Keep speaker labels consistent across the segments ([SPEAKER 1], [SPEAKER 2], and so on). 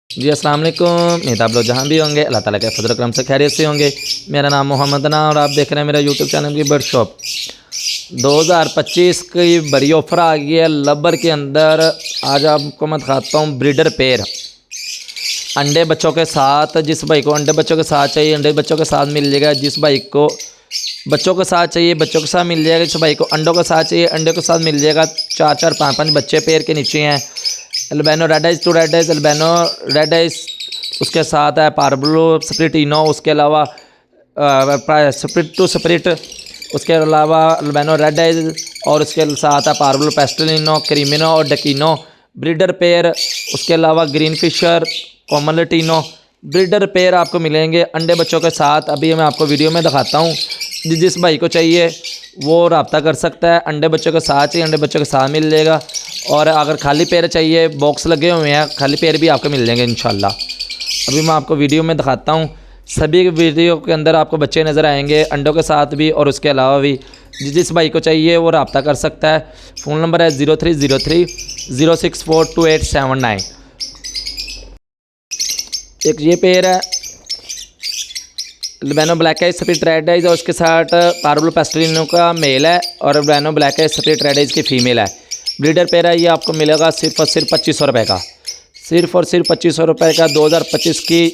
[SPEAKER 1] जी अस्सलाम वालेकुम। नहीं तो आप लोग जहाँ भी होंगे अल्लाह ताला के फजल करम से खैरियत से होंगे। मेरा नाम मोहम्मद ना और आप देख रहे हैं मेरा यूट्यूब चैनल की बर्ड शॉप। 2025 की बड़ी ऑफर आ गई है लबर के अंदर। आज आपको मैं दिखाता हूँ ब्रीडर पेयर अंडे बच्चों के साथ। जिस भाई को अंडे बच्चों के साथ चाहिए अंडे बच्चों के साथ मिल जाएगा। जिस भाई को बच्चों के साथ चाहिए बच्चों के साथ मिल जाएगा। जिस भाई को अंडों के साथ चाहिए अंडों के साथ मिल जाएगा। 4-4 5-5 बच्चे पेयर के नीचे हैं। Albino red eyes to red eyes albino red eyes, उसके साथ है पार्बलो स्प्लिटिनो, उसके अलावा स्प्लिट टू स्प्लिट, उसके अलावा अल्बिनो रेड आइज और उसके साथ है पार्बलो पेस्टलिनो क्रीमिनो और डकीनो ब्रीडर पेयर। उसके अलावा green Fischer common lutino breeder pair आपको मिलेंगे अंडे बच्चों के साथ। अभी मैं आपको वीडियो में दिखाता हूँ। जिस भाई को चाहिए वो रब्ता कर सकता है। अंडे बच्चों के साथ चाहिए अंडे बच्चों के साथ मिल जाएगा। और अगर खाली पेयर चाहिए बॉक्स लगे हुए हैं खाली पेयर भी आपको मिल जाएंगे इंशाल्लाह। अभी मैं आपको वीडियो में दिखाता हूँ। सभी वीडियो के अंदर आपको बच्चे नज़र आएंगे अंडों के साथ भी और उसके अलावा भी। जिस भाई को चाहिए वो रब्ता कर सकता है। फ़ोन नंबर है 0303 0642879। एक ये पेयर है albino black eyes split red eyes और उसके साथ पार्बलो पेस्टलिनो का मेल है और albino black eyes split red eyes की फ़ीमेल है। ब्रीडर पेयर है। ये आपको मिलेगा सिर्फ और सिर्फ 2500 रुपये का। सिर्फ और सिर्फ 2500 रुपये का। 2025 की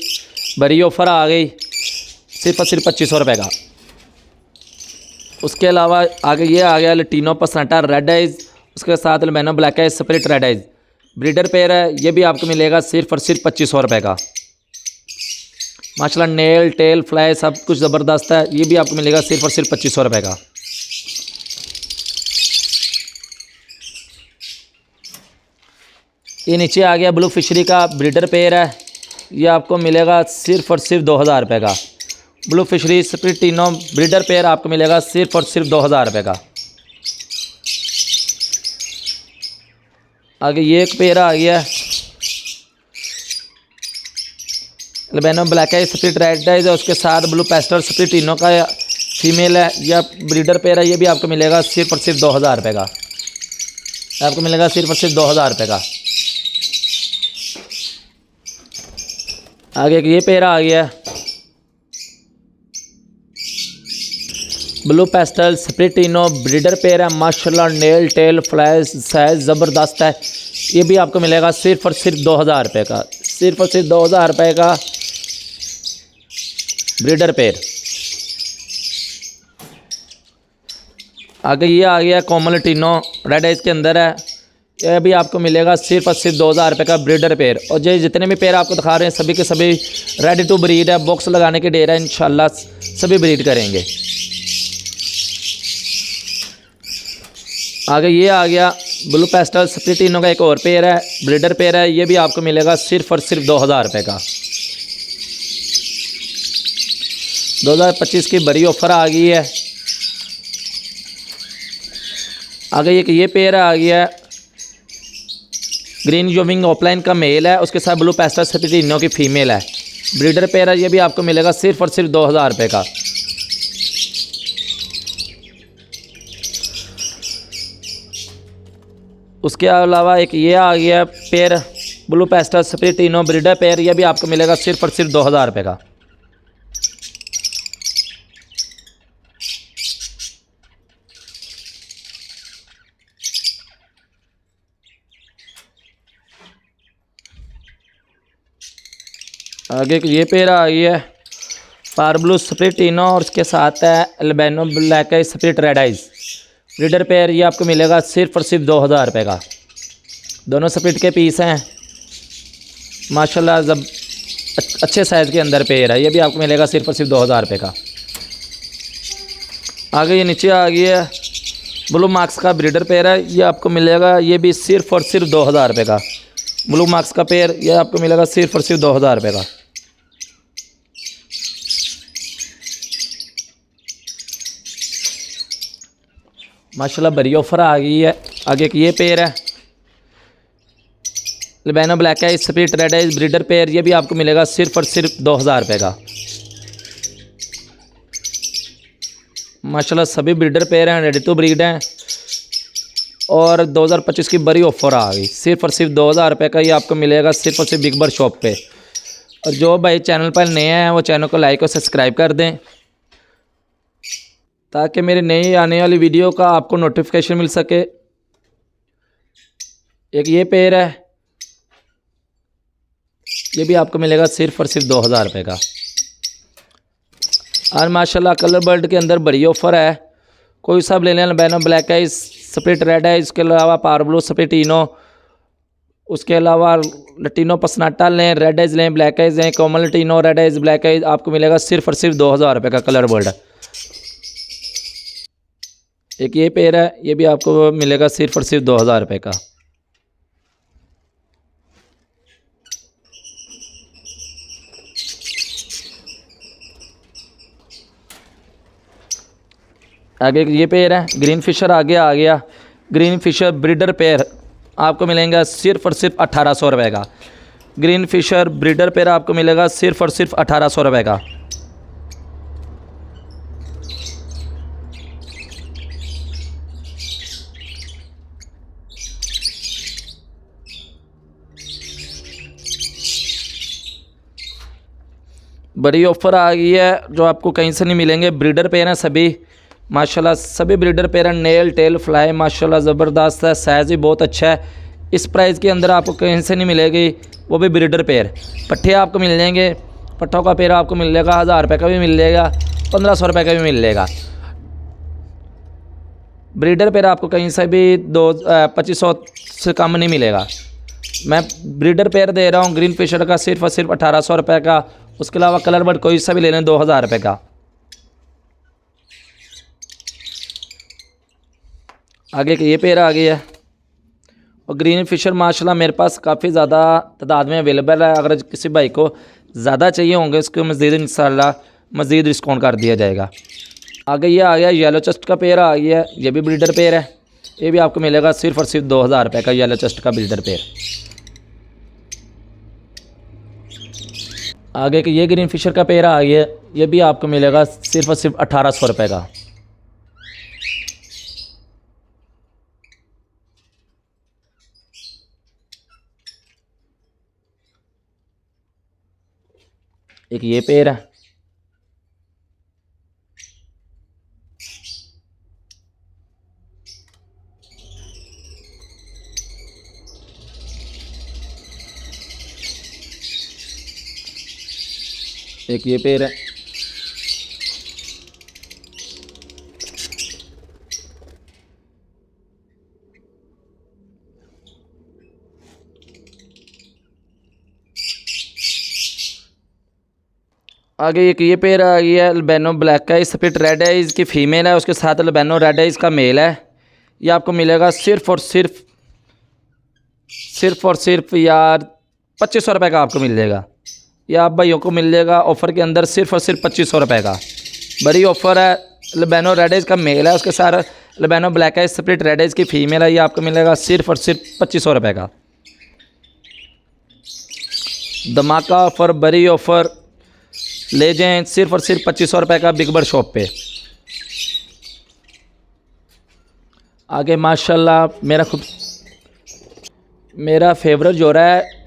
[SPEAKER 1] बड़ी ऑफ़र आ गई। सिर्फ और सिर्फ 2500 रुपये का। उसके अलावा आगे ये आ गया लटीनो पसनाटा रेड आइज, उसके साथ albino black eyes split red eyes breeder pair है। ये भी आपको मिलेगा सिर्फ और सिर्फ 2500 रुपये का। माशाल्लाह नेल टेल फ्लाई सब कुछ ज़बरदस्त है। ये भी आपको मिलेगा सिर्फ और सिर्फ 2500 रुपये का। ये नीचे आ गया ब्लू फिशरी का ब्रीडर पेयर है। ये आपको मिलेगा सिर्फ और सिर्फ 2000 रुपये का। ब्लू फिशरी स्प्लिटिनो ब्रीडर पेयर आपको मिलेगा सिर्फ और सिर्फ 2000 रुपये का। आगे ये एक पेयर आ गया albino black eyes split red eyes और उसके साथ ब्लू पेस्टल स्प्लिटिनो का फीमेल है। यह ब्रीडर पेयर है। ये भी आपको मिलेगा सिर्फ और सिर्फ 2000 रुपये का। आपको मिलेगा सिर्फ और सिर्फ 2000 रुपये का। आगे ये पेयर आ गया ब्लू पेस्टल स्प्लिटिनो ब्रीडर पेयर है। माशाल्लाह नेल टेल फ्लैश साइज ज़बरदस्त है। ये भी आपको मिलेगा सिर्फ और सिर्फ 2000 रुपये का। सिर्फ और सिर्फ 2000 रुपये का ब्रीडर पेयर। आगे ये आ गया कॉमन लटीनो रेड आइज के अंदर है। यह भी आपको मिलेगा सिर्फ और सिर्फ 2000 रुपये का ब्रीडर पेयर। और जो जितने भी पेयर आपको दिखा रहे हैं सभी के सभी रेडी टू ब्रीड है। बॉक्स लगाने के डेर है इंशाल्लाह सभी ब्रीड करेंगे। आगे ये आ गया ब्लू पेस्टल स्प्लिटिनो का एक और पेयर है ब्रीडर पेयर है। ये भी आपको मिलेगा सिर्फ और सिर्फ 2000 रुपये का। 2025 की बड़ी ऑफ़र आ गई है। आगे एक ये पेयर आ गया ग्रीन जोविंग ऑफलाइन का मेल है। उसके साथ ब्लू पेस्टल स्प्लिटिनो की फ़ीमेल है। ब्रीडर पेयर है। ये भी आपको मिलेगा सिर्फ और सिर्फ 2000 रुपये का। उसके अलावा एक ये आ गया pair blue pastel स्प्लिटिनो breeder pair. ये भी आपको मिलेगा सिर्फ और सिर्फ 2000 रुपये का। आगे ये पेयर आ गई है पार्बलो स्प्लिटिनो और उसके साथ है albino black eyes split red eyes breeder pair. ये आपको मिलेगा सिर्फ और सिर्फ 2000 रुपये का। दोनों स्प्लिट के पीस हैं माशाल्लाह जब अच्छे साइज़ के अंदर पेयर है। ये भी आपको मिलेगा सिर्फ और सिर्फ 2000 रुपये का। आगे ये नीचे आ गया है ब्लू मार्क्स का ब्रीडर पेयर है। ये आपको मिलेगा ये भी सिर्फ और सिर्फ 2000 रुपये का। ब्लू मार्क्स का पेयर ये आपको मिलेगा सिर्फ और सिर्फ 2000 रुपये का। माशाल्लाह बड़ी ऑफ़र आ गई है। आगे एक ये पेयर है albino black eyes split red eyes breeder pair. ये भी आपको मिलेगा सिर्फ और सिर्फ 2000 रुपये का। माशाल्लाह सभी ब्रीडर पेयर हैं रेडी टू ब्रीड हैं। और 2025 की बड़ी ऑफ़र आ गई, सिर्फ़ और सिर्फ 2000 रुपये का ये आपको मिलेगा सिर्फ़ और सिर्फ बिग बर्ड शॉप पे। और जो भाई चैनल पर नए हैं वो चैनल को लाइक और सब्सक्राइब कर दें ताकि मेरी नई आने वाली वीडियो का आपको नोटिफिकेशन मिल सके। एक ये पेयर है, ये भी आपको मिलेगा सिर्फ़ और सिर्फ 2000 रुपये का। और माशाल्लाह कलर बर्ड के अंदर बड़ी ऑफ़र है, कोई सब ले लें। Albino black eyes, split red है, इसके अलावा पावर ब्लू स्प्लिटिनो, उसके अलावा लटीनो पसनाटा लें, रेड आइज लें, ब्लैक आइज लें, common Latino red eyes black eyes, आपको मिलेगा सिर्फ़ और सिर्फ 2000 रुपये का कलर बर्ड। एक ये पेयर है, ये भी आपको मिलेगा सिर्फ़ और सिर्फ 2000 रुपये का। आगे ये पेयर है, ग्रीन फिशर आगे आ गया, ग्रीन फिशर ब्रीडर पेयर आपको मिलेगा सिर्फ़ और सिर्फ 1800 रुपये का। ग्रीन फिशर ब्रीडर पेयर आपको मिलेगा सिर्फ़ और सिर्फ 1800 रुपये का। बड़ी ऑफ़र आ गई है जो आपको कहीं से नहीं मिलेंगे। ब्रीडर पेयर हैं सभी माशाल्लाह, सभी ब्रीडर पेयर हैं। नेल टेल फ्लाई माशाल्लाह ज़बरदस्त है, साइज़ भी बहुत अच्छा है। इस प्राइस के अंदर आपको कहीं से नहीं मिलेगी, वो भी ब्रीडर पेयर। पट्ठे आपको मिल जाएंगे, पट्ठों का पेयर आपको मिल जाएगा 1000 रुपये का भी मिल जाएगा, 1500 रुपये का भी मिल जाएगा। ब्रीडर पेयर आपको कहीं से भी 2500 से कम नहीं मिलेगा। मैं ब्रीडर पेयर दे रहा हूँ ग्रीन फिशर का सिर्फ़ और सिर्फ 1800 रुपये का। उसके अलावा कलर बर्ड कोई सा भी ले लें 2000 रुपये का। आगे ये पेयर आ गया है और ग्रीन फिशर माशाल्लाह मेरे पास काफ़ी ज़्यादा तादाद में अवेलेबल है। अगर किसी भाई को ज़्यादा चाहिए होंगे उसको मज़ीद इंशाल्लाह मज़ीद डिस्काउंट कर दिया जाएगा। आगे ये आ गया येलो चेस्ट का पेयर आ गया है, ये भी ब्रीडर पेयर है, ये भी आपको मिलेगा सिर्फ़ और सिर्फ 2000 रुपये का येलो चेस्ट का ब्रीडर पेयर। आगे के ये ग्रीन फिशर का पेयर आ गया है, ये भी आपको मिलेगा सिर्फ़ और सिर्फ 1800 रुपये का। एक ये पेयर है, एक ये पेयर है, आगे एक ये पेयर आ गई है albino black eyes split red eyes की फ़ीमेल है, उसके साथ अल्बिनो रेड आइज का मेल है। ये आपको मिलेगा सिर्फ़ और सिर्फ यार 2500 रुपये का आपको मिल जाएगा। ये आप भाइयों को मिल जाएगा ऑफ़र के अंदर सिर्फ़ और सिर्फ 2500 रुपये का। बड़ी ऑफ़र है। अल्बिनो रेड आइज का मेल है, उसके साथ albino black eyes split red eyes की फ़ीमेल है। ये आपको मिलेगा सिर्फ़ और सिर्फ 2500 रुपये का। धमाका ऑफ़र, बड़ी ऑफ़र ले जाएं सिर्फ़ और सिर्फ 2500 रुपये का बिग बर्ड शॉप पे। आगे माशाल्लाह मेरा फेवरेट जोड़ा है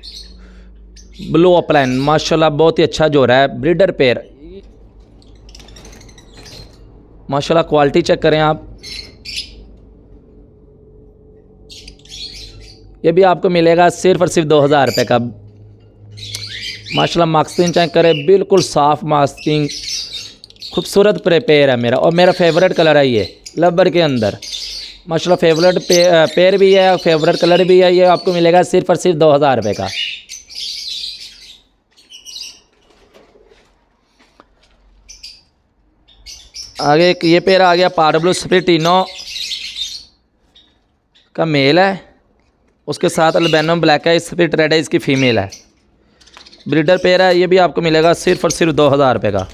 [SPEAKER 1] ब्लू अपलाइन, माशाल्लाह बहुत ही अच्छा जोड़ा है, ब्रीडर पेयर। माशाल्लाह क्वालिटी चेक करें आप, ये भी आपको मिलेगा सिर्फ़ और सिर्फ 2000 रुपये का। माशाल्लाह मास्किंग चेक करें, बिल्कुल साफ़ मास्किंग, खूबसूरत पेयर है मेरा, और मेरा फेवरेट कलर है ये लबर के अंदर। माशाल्लाह फेवरेट पेयर भी है, फेवरेट कलर भी है। ये आपको मिलेगा सिर्फ़ और सिर्फ 2000 रुपये का। आगे एक ये पेयर आ गया पावर ब्लू स्प्लिटिनो का मेल है, उसके साथ albino black eyes split red eyes की फ़ीमेल है। ब्रीडर पेयर है, ये भी आपको मिलेगा सिर्फ़ और सिर्फ 2000 रुपये का।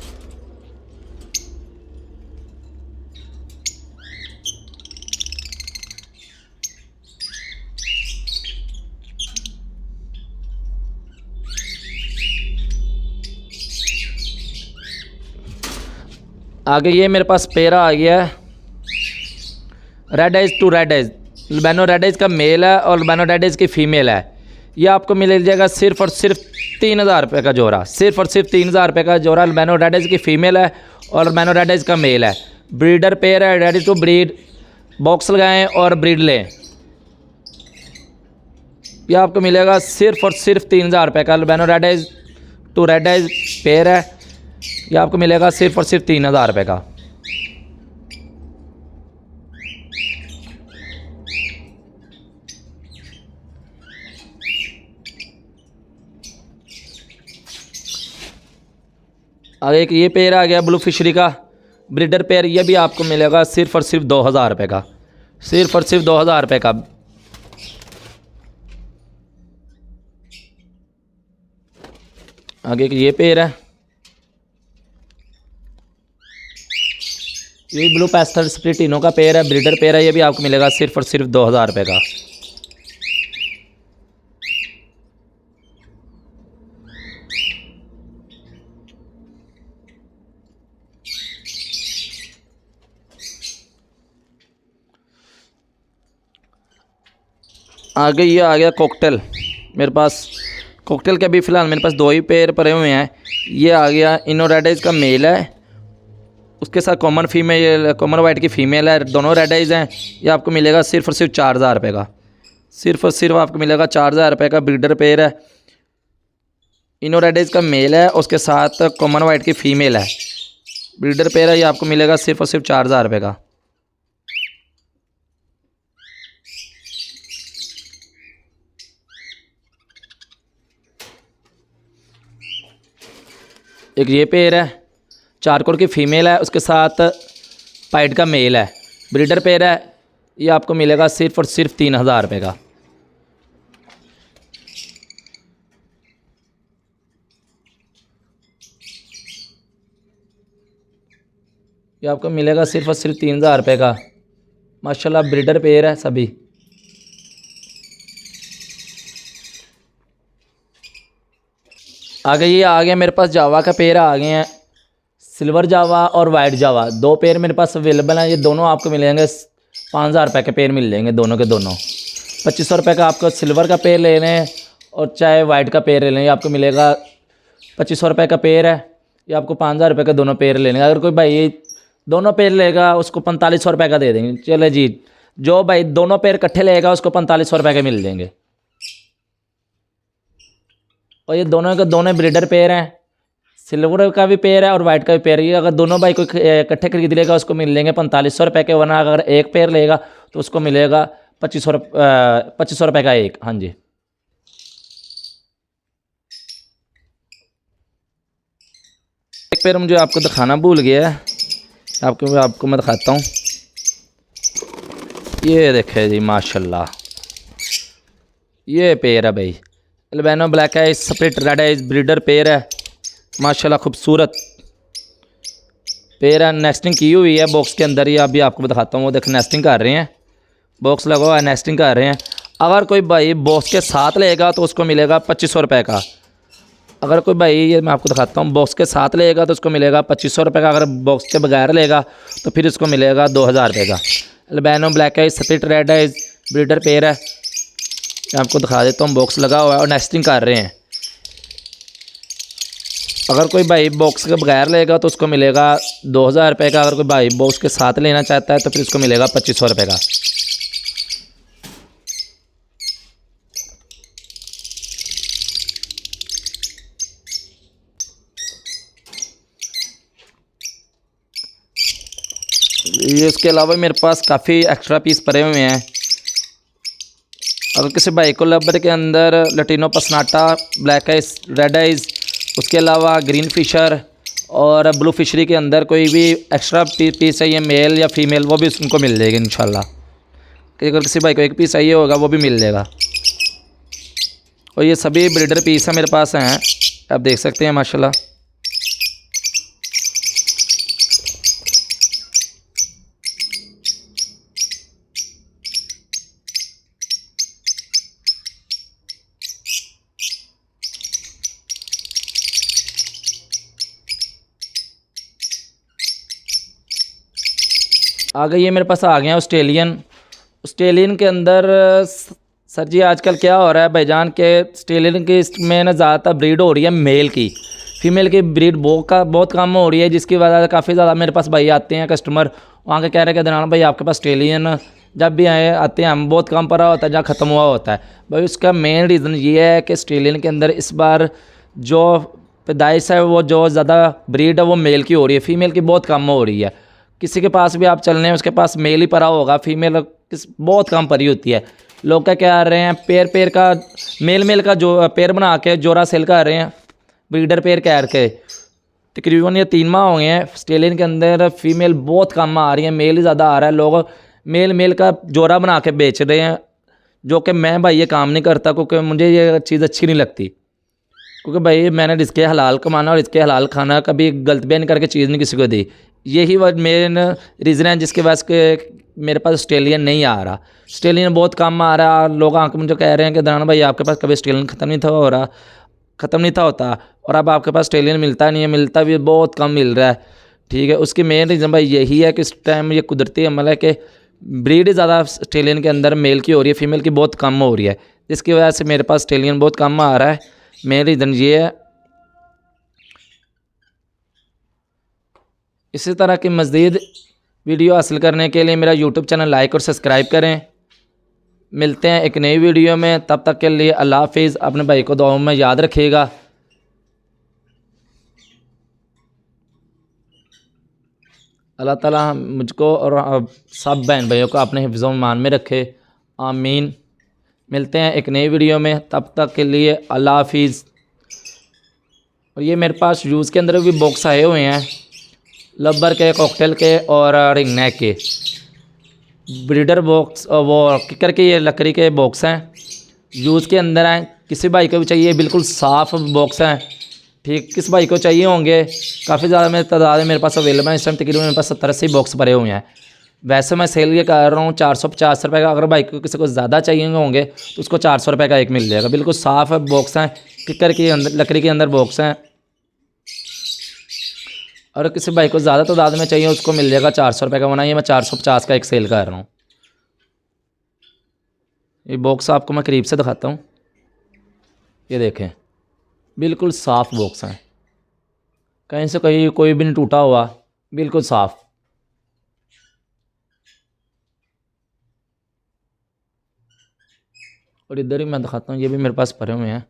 [SPEAKER 1] आगे ये मेरे पास पेयर आ गया है red eyes to red eyes, albino red eyes का मेल है और अल्बिनो रेड आइज की फ़ीमेल है। ये आपको मिल जाएगा सिर्फ़ और सिर्फ 3000 रुपये का जोड़ा, सिर्फ़ और सिर्फ 3000 रुपये का जोड़ा। अल्बिनो रेड आइज की फ़ीमेल है और अल्बिनो रेड आइज का मेल है। ब्रीडर पेयर है, रेडी टू ब्रीड। बॉक्स लगाएं और ब्रीड लें। ये आपको मिलेगा सिर्फ़ और सिर्फ 3000 रुपये का। Albino red eyes to red eyes pair है। ये आपको मिलेगा सिर्फ़ और सिर्फ 3000 रुपये का। आगे एक ये पेयर आ गया ब्लू फिशरी का ब्रीडर पेयर। ये भी आपको मिलेगा सिर्फ़ और सिर्फ 2000 रुपये का, सिर्फ़ और सिर्फ 2000 रुपये का। आगे एक ये पेयर है, ये ब्लू पैस्टल स्प्लिटिनो का पेयर है, ब्रीडर पेयर है। ये भी आपको मिलेगा सिर्फ़ और सिर्फ 2000 रुपये का। आगे ये आ गया कॉकटेल। मेरे पास कॉकटेल के अभी फ़िलहाल मेरे पास 2 ही पेयर पड़े हुए हैं। ये आ गया इनो रेड आइज का मेल है, उसके साथ कॉमन फीमेल, कॉमन वाइट की फ़ीमेल है। दोनों रेड आइज हैं। ये आपको मिलेगा सिर्फ़ और सिर्फ 4000 रुपये का, सिर्फ़ और सिर्फ आपको मिलेगा 4000 रुपये का। ब्रीडर पेयर है, इनो रेड आइज का मेल है, उसके साथ कॉमन वाइट की फ़ीमेल है। ब्रीडर पेयर है। ये आपको मिलेगा सिर्फ़ और सिर्फ 4000 रुपये का। एक ये पेयर है, चारकोर की फ़ीमेल है, उसके साथ पाइट का मेल है। ब्रीडर पेयर है। ये आपको मिलेगा सिर्फ़ और सिर्फ 3000 रुपये का। ये आपको मिलेगा सिर्फ़ और सिर्फ 3000 रुपये का। माशाल्लाह ब्रीडर पेयर है सभी। आगे ये आ गया मेरे पास जावा का पेयर आ गए हैं, सिल्वर जावा और वाइट जावा। 2 पेयर मेरे पास अवेलेबल हैं। ये दोनों आपको मिलेंगे 5000 रुपये के पेयर मिल जाएंगे दोनों के दोनों। 2500 रुपये का आपको सिल्वर का पेयर ले लें और चाहे वाइट का पेयर ले लें। ये आपको मिलेगा 2500 रुपये का पेयर है। ये आपको 5000 रुपये का दोनों पेयर लेने। अगर कोई भाई ये दोनों पेयर लेगा उसको 4500 रुपये का दे देंगे। चले जी, जो भाई दोनों पेयर इकट्ठे लेगा उसको 4500 रुपये के मिल देंगे। और ये दोनों के दोनों ब्रीडर पेयर हैं, सिल्वर का भी पेयर है और वाइट का भी पेयर है। ये अगर दोनों भाई कोई इकट्ठे खरीद लेगा उसको मिल लेंगे 4500 रुपये के, वरना अगर एक पेयर लेगा तो उसको मिलेगा 2500 रुपये का एक। हाँ जी। एक पेयर मुझे आपको दिखाना भूल गया है, आपको मैं दिखाता हूँ। ये देखे जी माशाल्लाह, ये पेयर है भाई, albino black eyes split red eyes breeder pair है। माशाल्लाह खूबसूरत पेयर है। नेस्टिंग की हुई है बॉक्स के अंदर। ये अभी आपको दिखाता हूँ। वो देख नेस्टिंग कर रहे हैं, बॉक्स लगा हुआ है, नेस्टिंग कर रहे हैं। अगर कोई भाई बॉक्स के साथ लेगा तो उसको मिलेगा 2500 रुपये का। अगर कोई भाई, ये मैं आपको दिखाता हूँ, बॉक्स के साथ लेगा तो उसको मिलेगा 2500 रुपये का। अगर बॉक्स के बगैर लेगा तो फिर उसको मिलेगा 2000 रुपये का। Albino black eyes split red eyes breeder pair है। मैं आपको दिखा देता हूँ, बॉक्स लगा हुआ है और नेस्टिंग कर रहे हैं। अगर कोई भाई बॉक्स के बगैर लेगा तो उसको मिलेगा 2000 रुपये का। अगर कोई भाई बॉक्स के साथ लेना चाहता है तो फिर उसको मिलेगा 2500 रुपये का। ये इसके अलावा मेरे पास काफ़ी एक्स्ट्रा पीस पड़े हुए हैं। अगर किसी भाई को लबर के अंदर लटीनो पसनाटा, ब्लैक आइज, रेड आइज, उसके अलावा ग्रीन फिशर और ब्लू फिशरी के अंदर कोई भी एक्स्ट्रा पीस चाहिए, मेल या फीमेल, वो भी उनको मिल जाएगी इंशाल्लाह। अगर किसी भाई को एक पीस चाहिए होगा वो भी मिल जाएगा। और ये सभी ब्रीडर पीस हैं मेरे पास हैं, आप देख सकते हैं माशाल्लाह। आ गई, ये मेरे पास आ गए हैं ऑस्ट्रेलियन ऑस्ट्रेलियन के अंदर सर जी आजकल क्या हो रहा है भाईजान के ऑस्ट्रेलियन की इसमें ना ज़्यादातर ब्रीड हो रही है मेल की। फीमेल की ब्रीड बहुत कम हो रही है, जिसकी वजह से काफ़ी ज़्यादा मेरे पास भाई आते हैं कस्टमर, वहाँ के कह रहे हैं कि दनान भाई आपके पास ऑस्ट्रेलियन जब भी आए आते हैं हम बहुत कम पड़ा होता है जहाँ ख़त्म हुआ होता है। भाई उसका मेन रीज़न ये है कि ऑस्ट्रेलियन के अंदर इस बार जो पैदाइश है वो जो ज़्यादा ब्रीड है वो मेल की हो रही है, फीमेल की बहुत कम हो रही है। किसी के पास भी आप चलने हैं उसके पास मेल ही पड़ा होगा, फीमेल किस बहुत कम पड़ी होती है। लोग क्या कह रहे हैं पेयर का मेल का जो पेयर बना के जोड़ा सेल कर रहे हैं, ब्रीडर पेयर कह के। तकरीबन ये 3 माह हो गए हैं ऑस्ट्रेलियन के अंदर फीमेल बहुत कम आ रही है, मेल ही ज़्यादा आ रहा है। लोग मेल का जोड़ा बना के बेच रहे हैं, जो कि मैं भाई ये काम नहीं करता क्योंकि मुझे ये चीज़ अच्छी नहीं लगती। क्योंकि भाई मैंने रिज़्क़ हलाल कमाना और रिज़्क़ हलाल खाना, कभी गलत बयान करके चीज़ नहीं किसी को दी। यही वह मेन रीज़न है जिसके वजह से मेरे पास ऑस्ट्रेलियन नहीं आ रहा। ऑस्ट्रेलियन बहुत कम आ रहा है। लोग आके मुझे कह रहे हैं कि दराना भाई आपके पास कभी ऑस्ट्रेलियन ख़त्म नहीं था हो रहा, ख़त्म नहीं था होता, और अब आपके पास ऑस्ट्रेलियन मिलता नहीं है, मिलता भी बहुत कम मिल रहा है। ठीक है, उसकी मेन रीज़न भाई यही है कि इस टाइम ये कुदरती अमल है कि ब्रीड ज़्यादा ऑस्ट्रेलियन के अंदर मेल की हो रही है, फीमेल की बहुत कम हो रही है, जिसकी वजह से मेरे पास ऑस्ट्रेलियन बहुत कम आ रहा है। मेन रीज़न ये है। इसी तरह की मज़ीद वीडियो हासिल करने के लिए मेरा यूट्यूब चैनल लाइक और सब्सक्राइब करें। मिलते हैं एक नई वीडियो में, तब तक के लिए अल्लाह हाफिज़। अपने भाई को दुआओं में याद रखिएगा। अल्लाह ताला मुझको और सब बहन भाइयों को अपने हिफ्ज़ व ईमान में रखे, आमीन। मिलते हैं एक नई वीडियो में, तब तक के लिए अल्लाह हाफिज़। और ये मेरे पास यूज़ के अंदर भी बॉक्स आए हुए हैं, लब्बर के, कॉकटेल के और रिंग नेक के ब्रीडर बॉक्स, वो किकर के ये लकड़ी के बॉक्स हैं, यूज़ के अंदर हैं। किसी भाई को भी चाहिए बिल्कुल साफ़ बॉक्स हैं। ठीक, किस भाई को चाहिए होंगे, काफ़ी ज़्यादा मेरी तादाद है मेरे पास अवेलेबल है। इस टाइम तकरीबन मेरे पास 70-80 बॉक्स भरे हुए हैं। वैसे मैं सेल ये कर रहा हूँ 450 रुपये का। अगर भाई को किसी को ज़्यादा चाहिए होंगे तो उसको 400 रुपये का एक मिल जाएगा। बिल्कुल साफ़ बॉक्स हैं, किकर के अंदर लकड़ी के अंदर बॉक्स हैं। और किसी भाई को ज़्यादा तादाद में चाहिए उसको मिल जाएगा 400 रुपये का, वरना ये मैं 450 का एक सेल कर रहा हूँ। ये बॉक्स आपको मैं करीब से दिखाता हूँ, ये देखें बिल्कुल साफ़ बॉक्स हैं, कहीं से कहीं कोई भी नहीं टूटा हुआ, बिल्कुल साफ़। और इधर ही मैं दिखाता हूँ, ये भी मेरे पास भरे हुए हैं।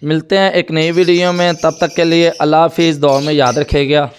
[SPEAKER 1] मिलते हैं एक नई वीडियो में, तब तक के लिए अल्लाह हाफिज़। दुआ में याद रखिएगा।